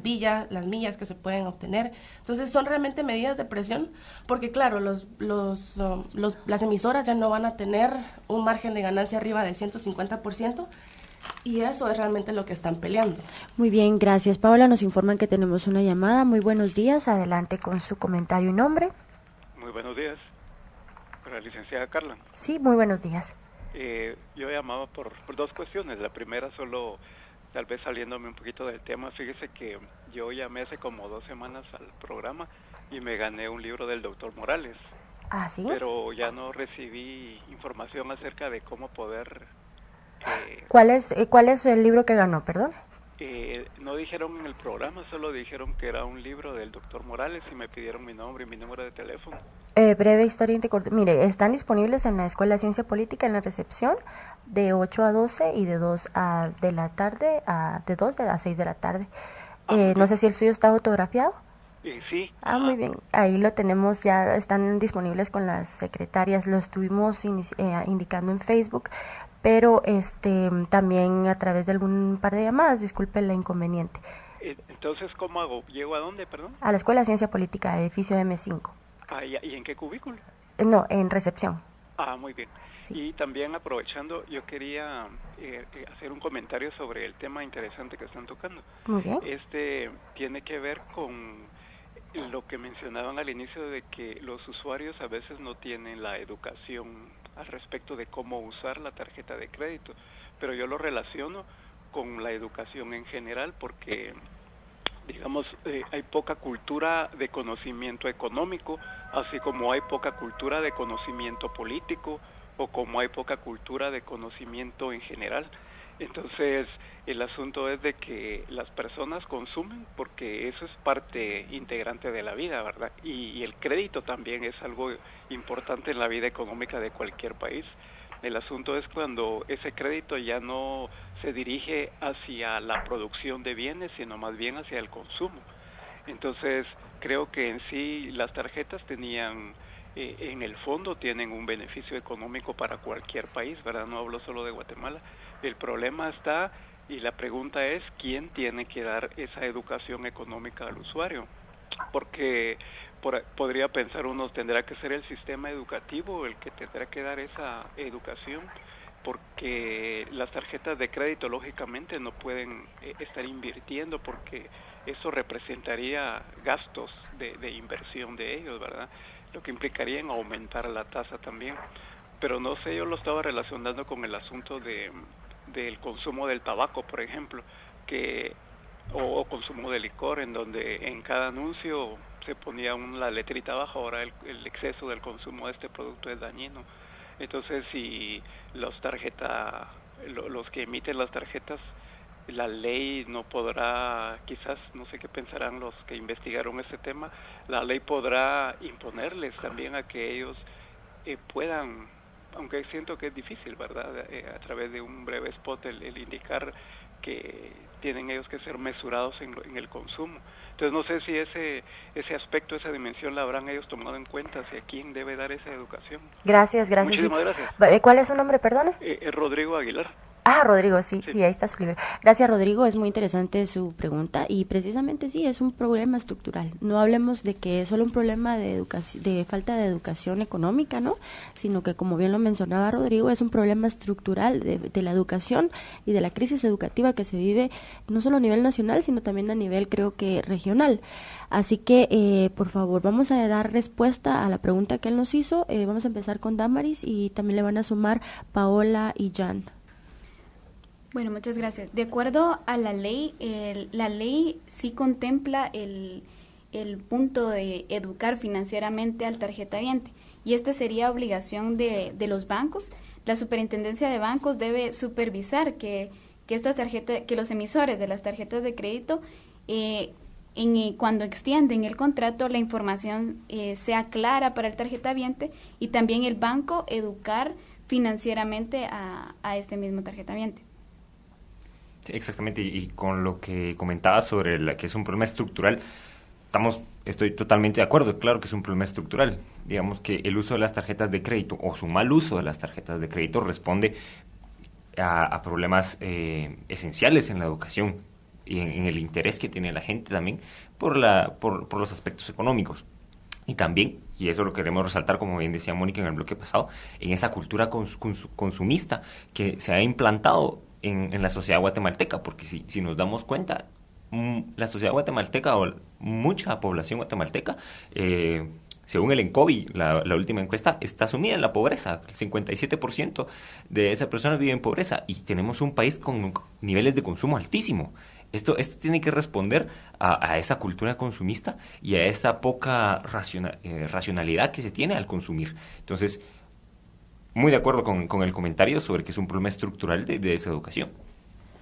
millas que se pueden obtener. Entonces son realmente medidas de presión porque claro, las emisoras ya no van a tener un margen de ganancia arriba del 150%. Y eso es realmente lo que están peleando. Muy bien, gracias. Paola, nos informan que tenemos una llamada. Muy buenos días, adelante con su comentario y nombre. Muy buenos días, para la licenciada Carla. Sí, muy buenos días. Yo llamaba por dos cuestiones. La primera, solo tal vez saliéndome un poquito del tema, fíjese que yo llamé hace como 2 semanas al programa y me gané un libro del doctor Morales. ¿Ah, sí? Pero ya no recibí información acerca de cómo poder... ¿Cuál es el libro que ganó, perdón? No dijeron en el programa, solo dijeron que era un libro del doctor Morales y me pidieron mi nombre y mi número de teléfono. Breve historia corta. Mire, están disponibles en la Escuela de Ciencia Política en la recepción de 8 a 12 y de 2 de la tarde de 2 a 6 de la tarde. No sé si el suyo está autografiado. Sí. Muy bien. Ahí lo tenemos, ya están disponibles con las secretarias. Lo estuvimos indicando en Facebook, pero también a través de algún par de llamadas, disculpe el inconveniente. Entonces, ¿cómo hago? ¿Llego a dónde, perdón? A la Escuela de Ciencia Política, edificio M5. ¿Y en qué cubículo? No, en recepción. Muy bien. Sí. Y también aprovechando, yo quería hacer un comentario sobre el tema interesante que están tocando. Muy bien. Tiene que ver con lo que mencionaban al inicio de que los usuarios a veces no tienen la educación al respecto de cómo usar la tarjeta de crédito, pero yo lo relaciono con la educación en general porque, digamos, hay poca cultura de conocimiento económico, así como hay poca cultura de conocimiento político o como hay poca cultura de conocimiento en general. Entonces, el asunto es de que las personas consumen porque eso es parte integrante de la vida, ¿verdad? Y el crédito también es algo importante en la vida económica de cualquier país. El asunto es cuando ese crédito ya no se dirige hacia la producción de bienes, sino más bien hacia el consumo. Entonces, creo que en sí las tarjetas tenían... en el fondo tienen un beneficio económico para cualquier país, ¿verdad? No hablo solo de Guatemala. El problema está, y la pregunta es, ¿quién tiene que dar esa educación económica al usuario? Porque podría pensar uno, tendrá que ser el sistema educativo el que tendrá que dar esa educación, porque las tarjetas de crédito lógicamente no pueden estar invirtiendo porque eso representaría gastos de inversión de ellos, ¿verdad? Lo que implicaría en aumentar la tasa también. Pero no sé, yo lo estaba relacionando con el asunto del consumo del tabaco, por ejemplo, o consumo de licor, en donde en cada anuncio se ponía la letrita abajo, ahora el exceso del consumo de este producto es dañino. Entonces, si los que emiten las tarjetas, la ley no podrá, quizás, no sé qué pensarán los que investigaron este tema, la ley podrá imponerles también a que ellos puedan, aunque siento que es difícil, ¿verdad?, a través de un breve spot el indicar que tienen ellos que ser mesurados en el consumo. Entonces no sé si ese aspecto, esa dimensión la habrán ellos tomado en cuenta, hacia quién debe dar esa educación. Gracias. Muchísimas gracias. ¿Cuál es su nombre, perdone? Rodrigo Aguilar. Rodrigo, sí, ahí está su libro. Gracias, Rodrigo, es muy interesante su pregunta y precisamente sí, es un problema estructural. No hablemos de que es solo un problema de falta de educación económica, ¿no? Sino que, como bien lo mencionaba Rodrigo, es un problema estructural de la educación y de la crisis educativa que se vive no solo a nivel nacional, sino también a nivel, creo que, regional. Así que, por favor, vamos a dar respuesta a la pregunta que él nos hizo. Vamos a empezar con Damaris y también le van a sumar Paola y Jan. Bueno, muchas gracias. De acuerdo a la ley sí contempla el punto de educar financieramente al tarjetaviente, y esta sería obligación de los bancos. La Superintendencia de Bancos debe supervisar que los emisores de las tarjetas de crédito, cuando extienden el contrato, la información sea clara para el tarjetaviente, y también el banco educar financieramente a este mismo tarjetaviente. Sí, exactamente, y con lo que comentaba sobre que es un problema estructural, estoy totalmente de acuerdo. Claro que es un problema estructural. Digamos que el uso de las tarjetas de crédito, o su mal uso de las tarjetas de crédito, responde a problemas esenciales en la educación y en el interés que tiene la gente también por los aspectos económicos. Y también, y eso lo queremos resaltar, como bien decía Mónica en el bloque pasado, en esta cultura consumista que se ha implantado en la sociedad guatemalteca, porque si nos damos cuenta, la sociedad guatemalteca, o mucha población guatemalteca, según el ENCOBI, la última encuesta, está sumida en la pobreza. El 57% de esas personas viven en pobreza, y tenemos un país con niveles de consumo altísimo. Esto tiene que responder a esa cultura consumista y a esta poca racionalidad que se tiene al consumir. Entonces, muy de acuerdo con el comentario sobre que es un problema estructural de esa educación.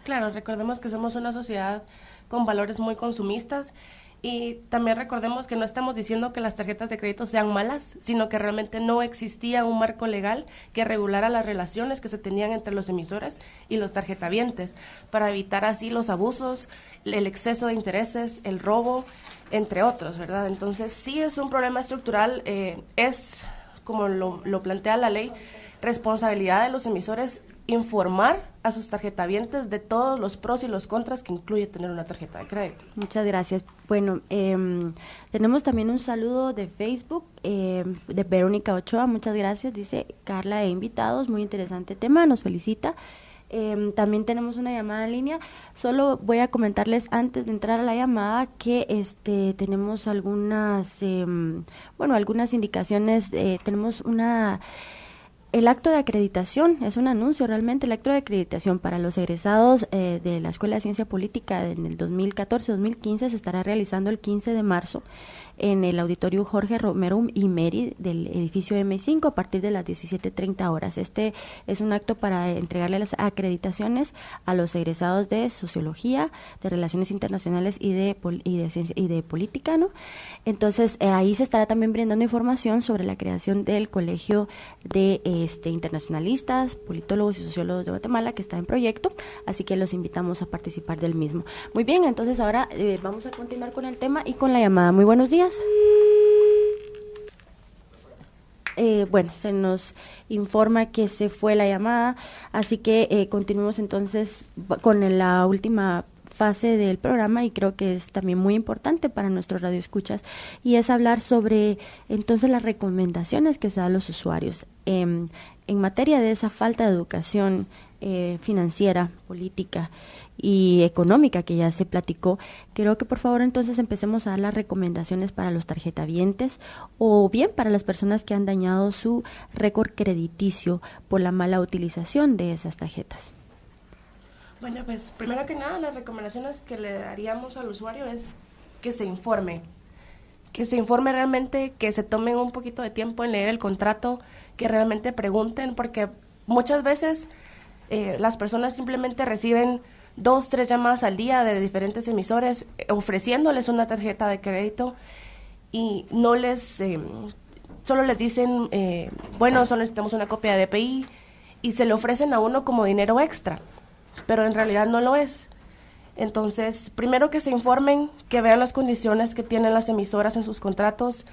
Claro, recordemos que somos una sociedad con valores muy consumistas, y también recordemos que no estamos diciendo que las tarjetas de crédito sean malas, sino que realmente no existía un marco legal que regulara las relaciones que se tenían entre los emisores y los tarjetavientes, para evitar así los abusos, el exceso de intereses, el robo, entre otros, ¿verdad? Entonces sí es un problema estructural, es, como lo plantea la ley, responsabilidad de los emisores informar a sus tarjetavientes de todos los pros y los contras que incluye tener una tarjeta de crédito. Muchas gracias. Bueno, tenemos también un saludo de Facebook de Verónica Ochoa. Muchas gracias. Dice: Carla e invitados, muy interesante tema, nos felicita. También tenemos una llamada en línea. Solo voy a comentarles antes de entrar a la llamada que tenemos algunas indicaciones. Tenemos el acto de acreditación, es un anuncio realmente. El acto de acreditación para los egresados de la Escuela de Ciencia Política en el 2014-2015 se estará realizando el 15 de marzo en el auditorio Jorge Romero y Meri del edificio M5 a partir de las 17:30 horas. Este es un acto para entregarle las acreditaciones a los egresados de Sociología, de Relaciones Internacionales y de Ciencia y de Política, ¿no? Entonces, ahí se estará también brindando información sobre la creación del Colegio de Internacionalistas, Politólogos y Sociólogos de Guatemala, que está en proyecto, así que los invitamos a participar del mismo. Muy bien, entonces ahora vamos a continuar con el tema y con la llamada. Muy buenos días. Bueno, se nos informa que se fue la llamada, así que continuemos entonces con la última fase del programa, y creo que es también muy importante para nuestros radioescuchas, y es hablar sobre entonces las recomendaciones que se dan a los usuarios en materia de esa falta de educación financiera, política y económica que ya se platicó. Creo que por favor entonces empecemos a dar las recomendaciones para los tarjetavientes, o bien para las personas que han dañado su récord crediticio por la mala utilización de esas tarjetas. Bueno, pues primero que nada, las recomendaciones que le daríamos al usuario es que se informe realmente, que se tomen un poquito de tiempo en leer el contrato, que realmente pregunten, porque muchas veces las personas simplemente reciben 2-3 llamadas al día de diferentes emisores ofreciéndoles una tarjeta de crédito, y no solo les dicen, bueno, solo necesitamos una copia de DPI, y se le ofrecen a uno como dinero extra, pero en realidad no lo es. Entonces, primero que se informen, que vean las condiciones que tienen las emisoras en sus contratos,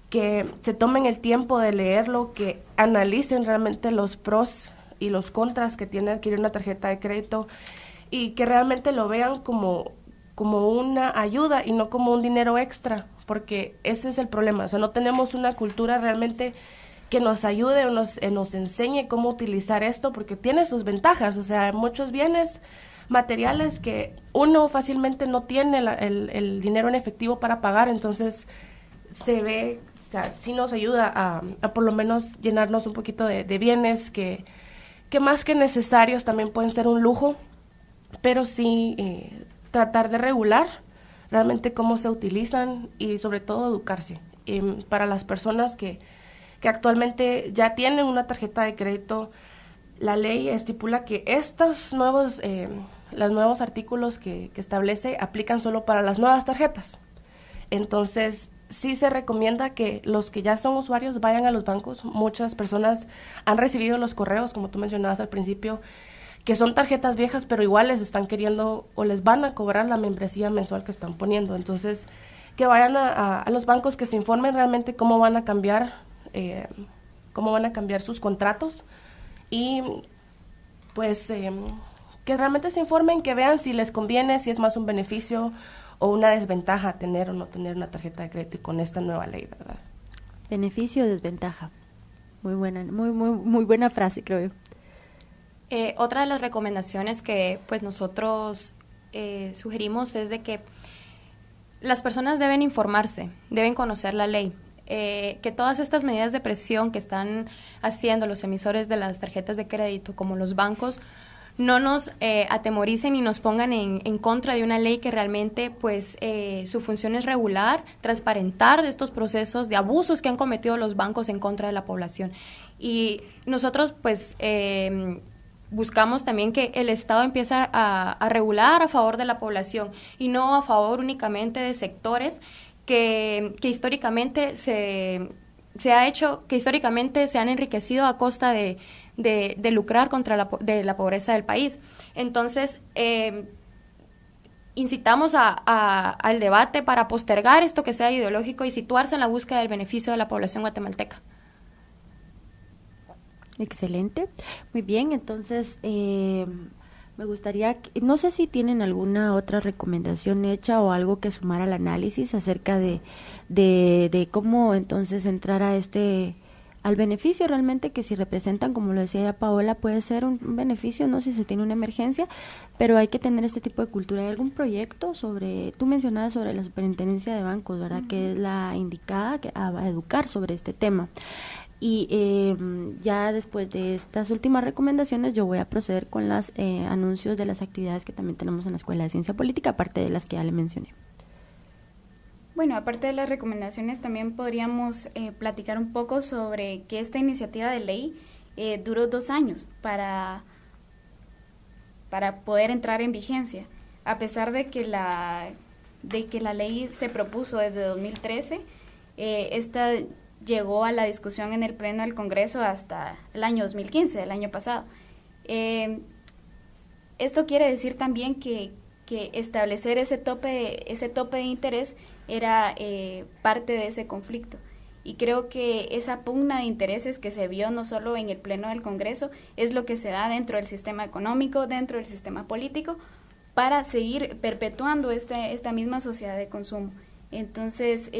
que se tomen el tiempo de leerlo, que analicen realmente los pros y los contras que tiene adquirir una tarjeta de crédito, y que realmente lo vean como una ayuda y no como un dinero extra, porque ese es el problema. O sea, no tenemos una cultura realmente que nos ayude o nos enseñe cómo utilizar esto, porque tiene sus ventajas. O sea, muchos bienes materiales que uno fácilmente no tiene el dinero en efectivo para pagar, entonces se ve, o sea, sí nos ayuda a por lo menos llenarnos un poquito de bienes que que más que necesarios también pueden ser un lujo, pero sí tratar de regular realmente cómo se utilizan y sobre todo educarse. Para las personas que actualmente ya tienen una tarjeta de crédito, la ley estipula que estos nuevos, los nuevos artículos que establece aplican solo para las nuevas tarjetas. Entonces, sí se recomienda que los que ya son usuarios vayan a los bancos. Muchas personas han recibido los correos, como tú mencionabas al principio, que son tarjetas viejas, pero igual les están queriendo o les van a cobrar la membresía mensual que están poniendo. Entonces, que vayan a los bancos, que se informen realmente cómo van a cambiar sus contratos y pues que realmente se informen, que vean si les conviene, si es más un beneficio o una desventaja tener o no tener una tarjeta de crédito con esta nueva ley, ¿verdad? Beneficio o desventaja. Muy buena frase, creo yo. Otra de las recomendaciones que pues nosotros sugerimos es de que las personas deben informarse, deben conocer la ley, que todas estas medidas de presión que están haciendo los emisores de las tarjetas de crédito, como los bancos, no nos atemoricen y nos pongan en contra de una ley que realmente pues su función es regular, transparentar estos procesos de abusos que han cometido los bancos en contra de la población. Y nosotros pues buscamos también que el Estado empiece a regular a favor de la población y no a favor únicamente de sectores que históricamente se ha hecho, que históricamente se han enriquecido a costa de lucrar contra la pobreza del país. Entonces, incitamos al debate para postergar esto que sea ideológico y situarse en la búsqueda del beneficio de la población guatemalteca. Excelente. Muy bien, entonces me gustaría, no sé si tienen alguna otra recomendación hecha o algo que sumar al análisis acerca de cómo entonces entrar al beneficio realmente que si representan, como lo decía ya Paola, puede ser un beneficio, no si se tiene una emergencia, pero hay que tener este tipo de cultura. ¿Hay algún proyecto tú mencionabas sobre la superintendencia de bancos, ¿verdad? Uh-huh. Que es la indicada a educar sobre este tema. Y ya después de estas últimas recomendaciones yo voy a proceder con los anuncios de las actividades que también tenemos en la Escuela de Ciencia Política, aparte de las que ya le mencioné. Bueno, aparte de las recomendaciones también podríamos platicar un poco sobre que esta iniciativa de ley duró 2 años para poder entrar en vigencia, a pesar de que la ley se propuso desde 2013, esta llegó a la discusión en el Pleno del Congreso hasta el año 2015, el año pasado. Esto quiere decir también que establecer ese tope de interés era parte de ese conflicto. Y creo que esa pugna de intereses que se vio no solo en el Pleno del Congreso, es lo que se da dentro del sistema económico, dentro del sistema político, para seguir perpetuando esta misma sociedad de consumo. Entonces,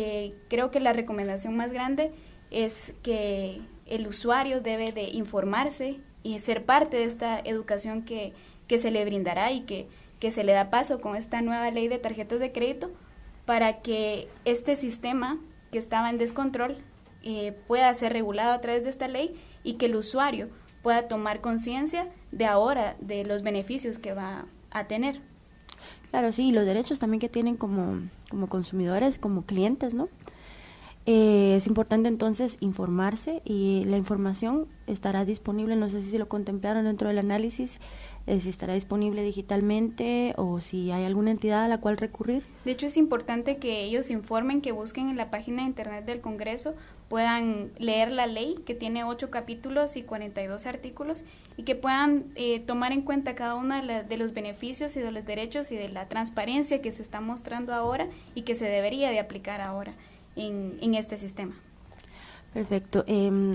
creo que la recomendación más grande es que el usuario debe de informarse y ser parte de esta educación que se le brindará y que se le da paso con esta nueva ley de tarjetas de crédito para que este sistema que estaba en descontrol pueda ser regulado a través de esta ley y que el usuario pueda tomar conciencia de ahora de los beneficios que va a tener. Claro, sí, y los derechos también que tienen como consumidores, como clientes, ¿no? Es importante entonces informarse y la información estará disponible, no sé si lo contemplaron dentro del análisis, si estará disponible digitalmente o si hay alguna entidad a la cual recurrir. De hecho, es importante que ellos informen, que busquen en la página de internet del Congreso, puedan leer la ley, que tiene 8 capítulos y 42 artículos, y que puedan tomar en cuenta cada uno de los beneficios y de los derechos y de la transparencia que se está mostrando ahora y que se debería de aplicar ahora en este sistema. Perfecto.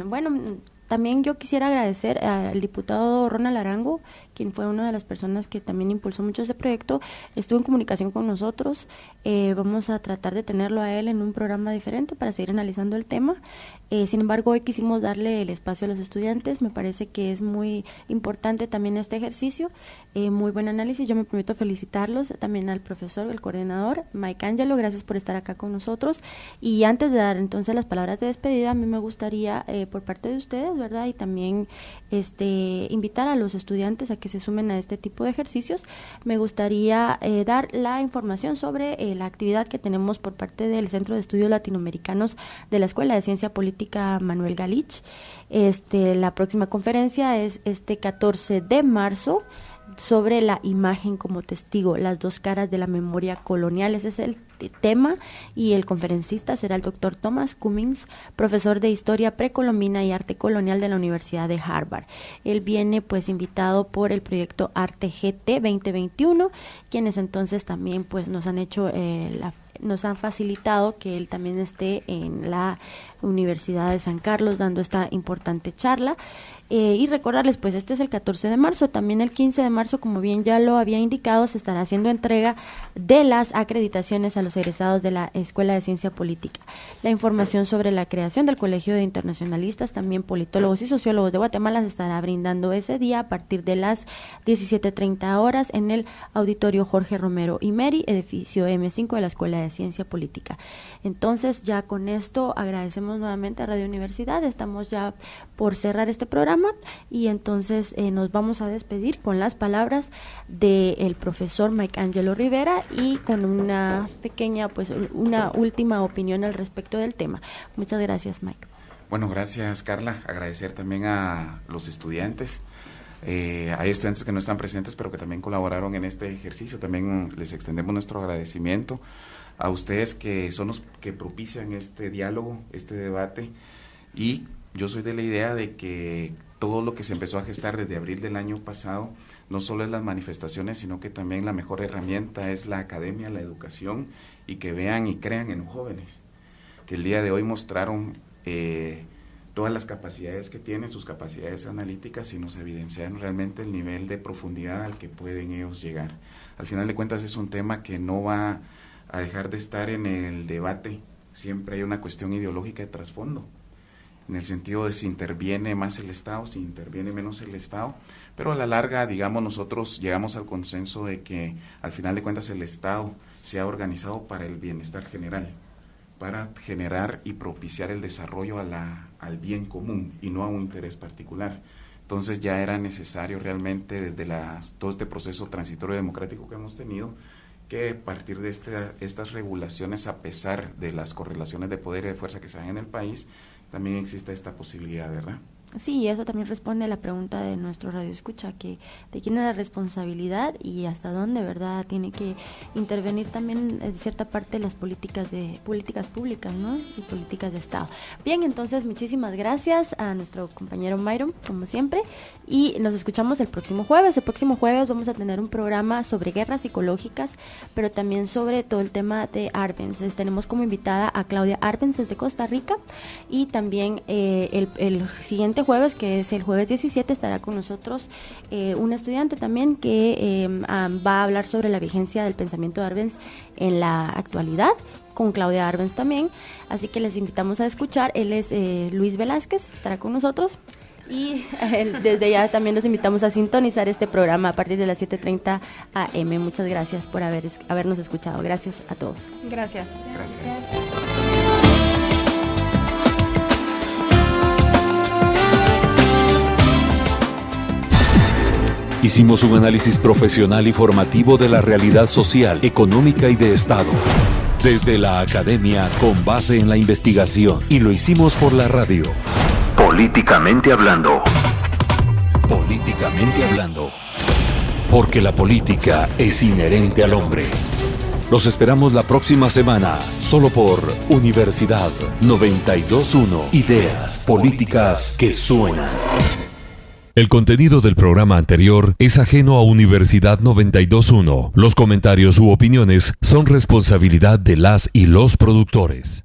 Bueno, también yo quisiera agradecer al diputado Ronald Arango, quien fue una de las personas que también impulsó mucho este proyecto. Estuvo en comunicación con nosotros. Vamos a tratar de tenerlo a él en un programa diferente para seguir analizando el tema. Sin embargo, hoy quisimos darle el espacio a los estudiantes. Me parece que es muy importante también este ejercicio. Muy buen análisis. Yo me permito felicitarlos también al profesor, el coordinador, Mike Angelo. Gracias por estar acá con nosotros. Y antes de dar entonces las palabras de despedida, a mí me gustaría, por parte de ustedes, ¿verdad? Y también invitar a los estudiantes a que se sumen a este tipo de ejercicios. Me gustaría dar la información sobre la actividad que tenemos por parte del Centro de Estudios Latinoamericanos de la Escuela de Ciencia Política Manuel Galich. La próxima conferencia es este 14 de marzo, sobre la imagen como testigo, las dos caras de la memoria colonial. Ese es el tema, y el conferencista será el doctor Thomas Cummings, profesor de Historia Precolombina y Arte Colonial de la Universidad de Harvard. Él viene pues invitado por el proyecto Arte GT 2021, quienes entonces también pues nos han facilitado que él también esté en la Universidad de San Carlos dando esta importante charla. Y recordarles, pues este es el 14 de marzo, también el 15 de marzo, como bien ya lo había indicado, se estará haciendo entrega de las acreditaciones a los egresados de la Escuela de Ciencia Política. La información sobre la creación del Colegio de Internacionalistas, también politólogos y sociólogos de Guatemala, se estará brindando ese día a partir de las 17:30 horas en el Auditorio Jorge Romero y Meri, edificio M5 de la Escuela de Ciencia Política. Entonces, ya con esto agradecemos nuevamente a Radio Universidad, estamos ya por cerrar este programa, y entonces nos vamos a despedir con las palabras del profesor Mike Angelo Rivera y con una pequeña, pues una última opinión al respecto del tema. Muchas gracias, Mike. Bueno, gracias, Carla. Agradecer también a los estudiantes. Hay estudiantes que no están presentes, pero que también colaboraron en este ejercicio. También les extendemos nuestro agradecimiento a ustedes, que son los que propician este diálogo, este debate, y yo soy de la idea de que todo lo que se empezó a gestar desde abril del año pasado no solo es las manifestaciones, sino que también la mejor herramienta es la academia, la educación, y que vean y crean en los jóvenes, que el día de hoy mostraron todas las capacidades que tienen, sus capacidades analíticas, y nos evidenciaron realmente el nivel de profundidad al que pueden ellos llegar. Al final de cuentas es un tema que no va a dejar de estar en el debate, siempre hay una cuestión ideológica de trasfondo, en el sentido de si interviene más el Estado, si interviene menos el Estado, pero a la larga, digamos, nosotros llegamos al consenso de que al final de cuentas el Estado se ha organizado para el bienestar general, para generar y propiciar el desarrollo al bien común y no a un interés particular. Entonces ya era necesario realmente desde todo este proceso transitorio democrático que hemos tenido, que a partir de estas regulaciones, a pesar de las correlaciones de poder y de fuerza que se dan en el país, también existe esta posibilidad, ¿verdad? Sí, eso también responde a la pregunta de nuestro radio escucha, que de quién es la responsabilidad y hasta dónde, ¿verdad? Tiene que intervenir también en cierta parte las políticas públicas, ¿no? Y políticas de Estado. Bien, entonces muchísimas gracias a nuestro compañero Myron, como siempre, y nos escuchamos el próximo jueves. El próximo jueves vamos a tener un programa sobre guerras psicológicas, pero también sobre todo el tema de Arbenz. Tenemos como invitada a Claudia Arbenz desde Costa Rica, y también el siguiente jueves, que es el jueves 17, estará con nosotros un estudiante también que va a hablar sobre la vigencia del pensamiento de Arbenz en la actualidad, con Claudia Arbenz también, así que les invitamos a escuchar. Él es Luis Velázquez, estará con nosotros, y desde ya también los invitamos a sintonizar este programa a partir de las 7:30 AM. Muchas gracias por habernos escuchado. Gracias a todos. Gracias. Hicimos un análisis profesional y formativo de la realidad social, económica y de Estado, desde la academia con base en la investigación, y lo hicimos por la radio. Políticamente hablando. Políticamente hablando. Porque la política es inherente al hombre. Los esperamos la próxima semana, solo por Universidad 92.1. Ideas políticas que suenan. El contenido del programa anterior es ajeno a Universidad 92.1. Los comentarios u opiniones son responsabilidad de las y los productores.